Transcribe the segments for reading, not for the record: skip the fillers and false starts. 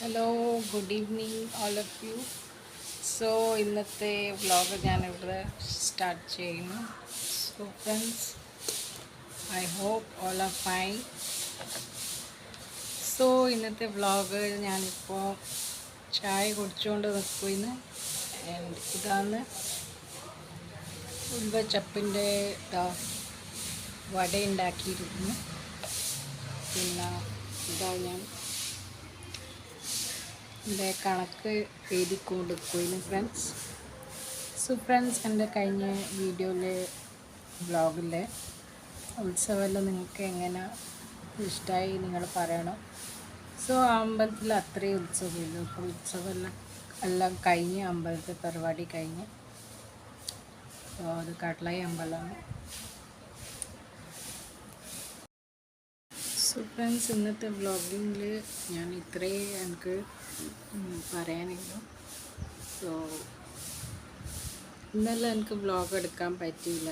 Hello, good evening all of you. So ഇന്നത്തെ vlog ഞാനിവിടെ start ചെയ്യുന്നു. So friends, I hope all are fine. So ഇന്നത്തെ vlog ഞാനിപ്പോൾ ചായ കുടിച്ചുകൊണ്ട് നിൽക്കുന്നു. ആൻഡ് ഇതാണ് ഉൽവച്ചപ്പിൻ്റെ വട ഉണ്ടാക്കിയിരുന്നു. പിന്നെ ഇതാ ഞാൻ എൻ്റെ കണക്ക് എഴുതിക്കൊണ്ടിരിക്കുന്നു ഫ്രണ്ട്സ്. സോ ഫ്രണ്ട്സ്, എൻ്റെ കഴിഞ്ഞ വീഡിയോയിലെ വ്ളോഗിലെ ഉത്സവമെല്ലാം നിങ്ങൾക്ക് എങ്ങനെ ഇഷ്ടമായി നിങ്ങൾ പറയണം. സോ ആ അമ്പലത്തിൽ അത്രയും ഉത്സവമില്ല. ഇപ്പോൾ എല്ലാം കഴിഞ്ഞ് അമ്പലത്തിൽ പരിപാടി കഴിഞ്ഞ്. സോ അത് കട്ലായി അമ്പലമാണ്. സോ ഫ്രണ്ട്സ്, ഇന്നത്തെ വ്ളോഗിങ്ങിൽ ഞാൻ ഇത്രയേ എനിക്ക് പറയാനില്ല. സോ ഇന്നലെ എനിക്ക് വ്ളോഗ് എടുക്കാൻ പറ്റിയില്ല.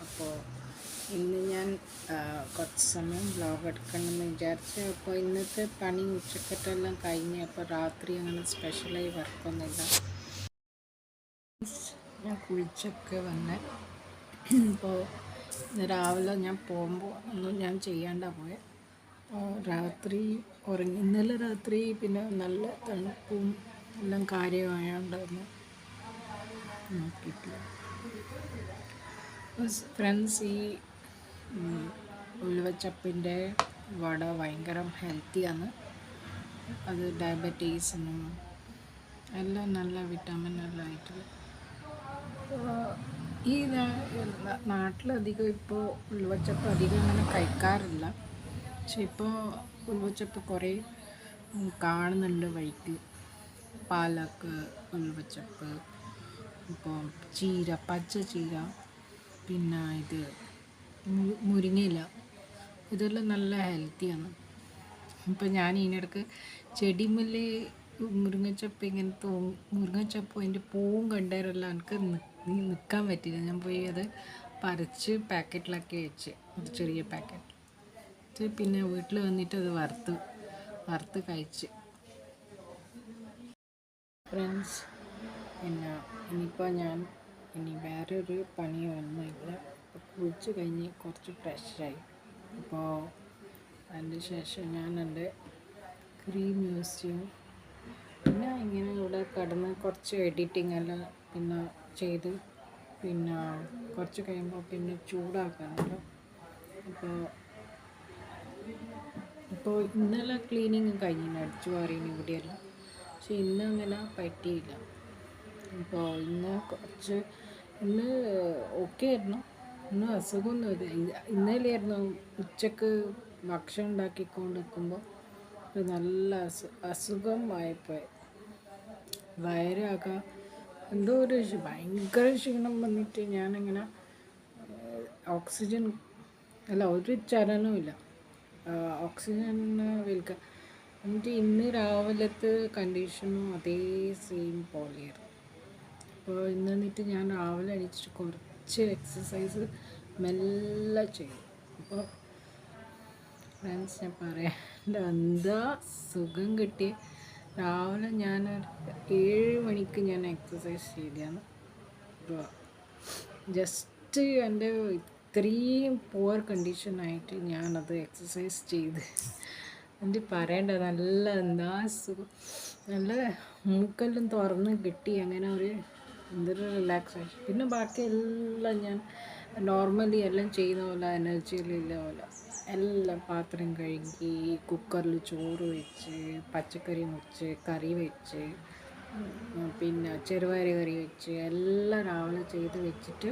അപ്പോൾ ഇന്ന് ഞാൻ കുറച്ച് സമയം വ്ളോഗ് എടുക്കണമെന്ന് വിചാരിച്ചു. അപ്പോൾ ഇന്നത്തെ പണി ഉച്ചക്കത്തെല്ലാം കഴിഞ്ഞ്. അപ്പോൾ രാത്രി അങ്ങനെ സ്പെഷ്യലായി വർക്കൊന്നുമില്ല. ഞാൻ കുളിച്ചൊക്കെ വന്ന്. ഇപ്പോൾ രാവിലെ ഞാൻ പോകുമ്പോൾ ഒന്നും ഞാൻ ചെയ്യാണ്ടാണ് പോയത്. രാത്രി ഉറങ്ങി. ഇന്നലെ രാത്രി പിന്നെ നല്ല തണുപ്പും എല്ലാം കാര്യമായോണ്ടൊന്നും നോക്കിയിട്ടില്ല. ഫ്രണ്ട്സ്, ഈ ഉലുവച്ചപ്പിൻ്റെ വട ഭയങ്കര ഹെൽത്തിയാണ്. അത് ഡയബറ്റീസിനും എല്ലാം നല്ല വിറ്റാമിൻ എല്ലാം ആയിട്ട്. ഈ നാട്ടിലധികം ഇപ്പോൾ ഉലുവച്ചപ്പ് അധികം അങ്ങനെ കഴിക്കാറില്ല. പക്ഷെ ഇപ്പോൾ ഉലുവച്ചപ്പ് കുറേ കാണുന്നുണ്ട് വഴിക്ക്. പാലക്ക് ഉലുവച്ചപ്പ്, ഇപ്പോൾ ചീര, പച്ച ചീര, പിന്നെ ഇത് മുരിങ്ങയില, ഇതെല്ലാം നല്ല ഹെൽത്തിയാണ്. ഇപ്പോൾ ഞാൻ ഇതിനിടയ്ക്ക് ചെടിമേൽ മുരിങ്ങച്ചപ്പ് ഇങ്ങനത്തെ മുരിങ്ങച്ചപ്പ് അതിൻ്റെ പൂവും കണ്ടേരെല്ലാം എനിക്ക് നിൽക്കാൻ പറ്റില്ല. ഞാൻ പോയി അത് പറിച്ച് പാക്കറ്റിലാക്കി വെച്ച്, ഒരു ചെറിയ പാക്കറ്റ്. പിന്നെ വീട്ടിൽ വന്നിട്ട് അത് വറുത്ത് കഴിച്ച്. ഫ്രണ്ട്സ്, പിന്നെ ഇനിയിപ്പോൾ ഞാൻ വേറൊരു പണിയൊന്നുമില്ല. ഇപ്പോൾ കുളിച്ച് കഴിഞ്ഞ് കുറച്ച് ഫ്രഷായി. അപ്പോൾ അതിന് ശേഷം ഞാൻ എൻ്റെ ക്രീം യൂസ് ചെയ്യും. പിന്നെ ഇങ്ങനെ ഇവിടെ കിടന്ന് കുറച്ച് എഡിറ്റിംഗ് എല്ലാം പിന്നെ ചെയ്ത് പിന്നെ കുറച്ച് കഴിയുമ്പോൾ പിന്നെ ചൂടാക്കാനല്ലോ. ഇപ്പോൾ ഇന്നലെ ക്ലീനിങ് കഴിഞ്ഞില്ല, അടിച്ചു വാരിന് ഇവിടെയെല്ലാം. പക്ഷെ ഇന്ന് അങ്ങനെ പറ്റിയില്ല. ഇപ്പോൾ ഇന്ന് ഓക്കെ ആയിരുന്നു. ഇന്ന് അസുഖമൊന്നുമില്ല. ഇന്നലെയായിരുന്നു ഉച്ചക്ക് ഭക്ഷണം ഉണ്ടാക്കിക്കൊണ്ട് നിൽക്കുമ്പോൾ നല്ല അസുഖമായിപ്പോയി. വയറാകെ എന്തോ ഒരു ഭയങ്കര ക്ഷീണം വന്നിട്ട് ഞാനിങ്ങനെ ഓക്സിജൻ ഒരു ചലനവുമില്ല. ഓക്സിജൻ വലിക്കുക. എന്നിട്ട് ഇന്ന് രാവിലത്തെ കണ്ടീഷനും അതേ സെയിം പോലെയായിരുന്നു. അപ്പോൾ എന്നിട്ട് ഞാൻ രാവിലെ എണീച്ചിട്ട് കുറച്ച് എക്സസൈസ് മെല്ലെ ചെയ്യും. അപ്പോൾ ഫ്രണ്ട്സ്, ഞാൻ പറയാം, എന്താ സുഖം കിട്ടി. രാവിലെ ഞാൻ 7 മണിക്ക് ഞാൻ എക്സസൈസ് ചെയ്തതാണ്. ജസ്റ്റ് എൻ്റെ ഇത്രയും പുവർ കണ്ടീഷനായിട്ട് ഞാനത് എക്സസൈസ് ചെയ്ത് എന്നിട്ട് പറയേണ്ട നല്ല എന്താ സുഖം. നല്ല മൂക്കെല്ലാം തുറന്ന് കിട്ടി. അങ്ങനെ എന്തൊരു റിലാക്സേഷൻ. പിന്നെ ബാക്കി എല്ലാം ഞാൻ നോർമലി എല്ലാം ചെയ്യുന്ന പോലെ എനർജിയിലുള്ള പോലെ എല്ലാം പാത്രം കഴുകി, കുക്കറിൽ ചോറ് വെച്ച്, പച്ചക്കറി മുറിച്ച്, കറി വെച്ച്, പിന്നെ ചെറുപയർ കറി വെച്ച് എല്ലാം രാവിലെ ചെയ്ത് വെച്ചിട്ട്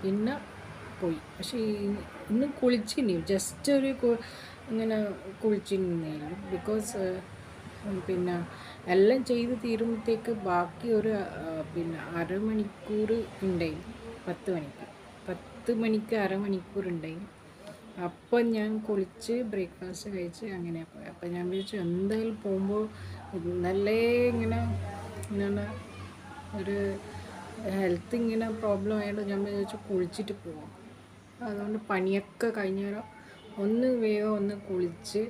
പിന്നെ പോയി. പക്ഷേ ഇന്ന് കുളിച്ചിനി, ജസ്റ്റ് ഇങ്ങനെ കുളിച്ചിരുന്നേയുള്ളൂ. ബിക്കോസ് പിന്നെ എല്ലാം ചെയ്ത് തീരുമ്പോഴത്തേക്ക് ബാക്കി പിന്നെ അരമണിക്കൂർ ഉണ്ടായി. 10 മണിക്ക് അരമണിക്കൂർ ഉണ്ടായി. അപ്പം ഞാൻ കുളിച്ച് ബ്രേക്ക്ഫാസ്റ്റ് കഴിച്ച് അങ്ങനെ പോയി. അപ്പം ഞാൻ വിചാരിച്ചു എന്തായാലും പോകുമ്പോൾ നല്ല ഇങ്ങനെ ഒരു ഹെൽത്ത് ഇങ്ങനെ പ്രോബ്ലം ആയതുകൊണ്ട് ഞാൻ വിചാരിച്ചു കുളിച്ചിട്ട് പോകാം. അതുകൊണ്ട് പണിയൊക്കെ കഴിഞ്ഞേരം വേഗം കുളിച്ച്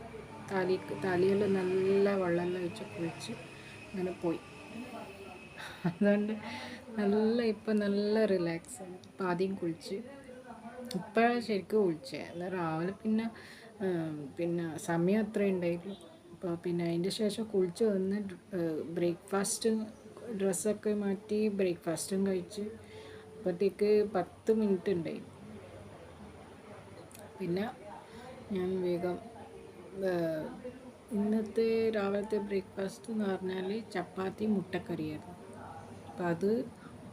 തലയിൽ നല്ല വെള്ളം ഒഴിച്ച് കുളിച്ച് അങ്ങനെ പോയി. അതുകൊണ്ട് ഇപ്പം നല്ല റിലാക്സാണ്. ഇപ്പം ആദ്യം കുളിച്ച് ഇപ്പോഴാണ് ശരിക്കും കുളിച്ചത്. എന്നാൽ രാവിലെ പിന്നെ സമയം അത്ര ഉണ്ടായിരുന്നു. അപ്പോൾ പിന്നെ അതിൻ്റെ ശേഷം കുളിച്ച് വന്ന് ബ്രേക്ക്ഫാസ്റ്റും ഡ്രസ്സൊക്കെ മാറ്റി ബ്രേക്ക്ഫാസ്റ്റും കഴിച്ച് അപ്പോഴത്തേക്ക് 10 മിനിറ്റ് ഉണ്ടായി. പിന്നെ ഞാൻ വേഗം ഇന്നത്തെ രാവിലത്തെ ബ്രേക്ക്ഫാസ്റ്റ് എന്ന് പറഞ്ഞാൽ ചപ്പാത്തി മുട്ടക്കറിയായിരുന്നു. അപ്പം അത്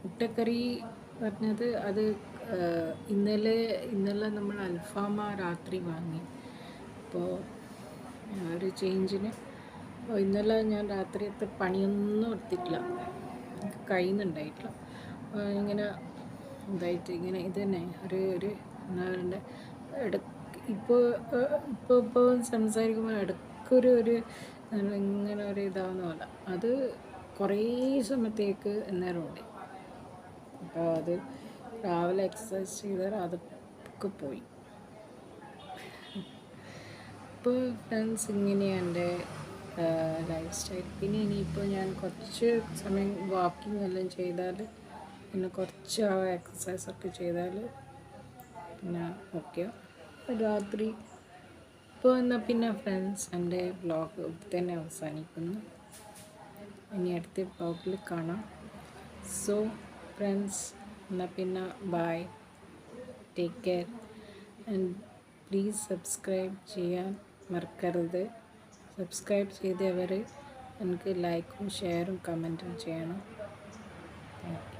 മുട്ടക്കറി പറഞ്ഞത് അത് ഇന്നലെ നമ്മൾ അൽഫാമ രാത്രി വാങ്ങി. അപ്പോൾ ഒരു ചേഞ്ചിന് ഇന്നലെ ഞാൻ രാത്രിയത്തെ പണിയൊന്നും എടുത്തിട്ടില്ല, എനിക്ക് കഴിയുന്നുണ്ടായിട്ടില്ല. ഇങ്ങനെ ഇതായിട്ട് ഇങ്ങനെ ഇത് തന്നെ ഒരു എന്താ പറയണ്ടേ, ഇപ്പോൾ സംസാരിക്കുമ്പോൾ ഇടയ്ക്കൊരു ഇങ്ങനെ ഒരു ഇതാവുന്ന പോലെ അത് കുറേ സമയത്തേക്ക് നേരമുണ്ട്. അപ്പോൾ അത് രാവിലെ എക്സസൈസ് ചെയ്താൽ അതൊക്കെ പോയി. ഇപ്പോൾ ഫ്രണ്ട്സ് ഇങ്ങനെയാണ് എൻ്റെ ലൈഫ് സ്റ്റൈൽ. പിന്നെ ഇനിയിപ്പോൾ ഞാൻ കുറച്ച് സമയം വാക്കിംഗ് എല്ലാം ചെയ്താൽ പിന്നെ കുറച്ച് എക്സസൈസൊക്കെ ചെയ്താൽ പിന്നെ ഓക്കെ രാത്രി. ഇപ്പോൾ എന്നാൽ പിന്നെ ഫ്രണ്ട്സ് എൻ്റെ വ്ളോഗ് തന്നെ അവസാനിക്കുന്നു. ഇനി അടുത്ത വ്ളോഗിൽ കാണാം. സോ ഫ്രണ്ട്സ് എന്നാൽ പിന്നെ bye, take care and please subscribe ചെയ്യാൻ മറക്കരുത്. സബ്സ്ക്രൈബ് ചെയ്തവർ എനിക്ക് ലൈക്കും ഷെയറും കമൻറ്റും ചെയ്യണം. Thank U.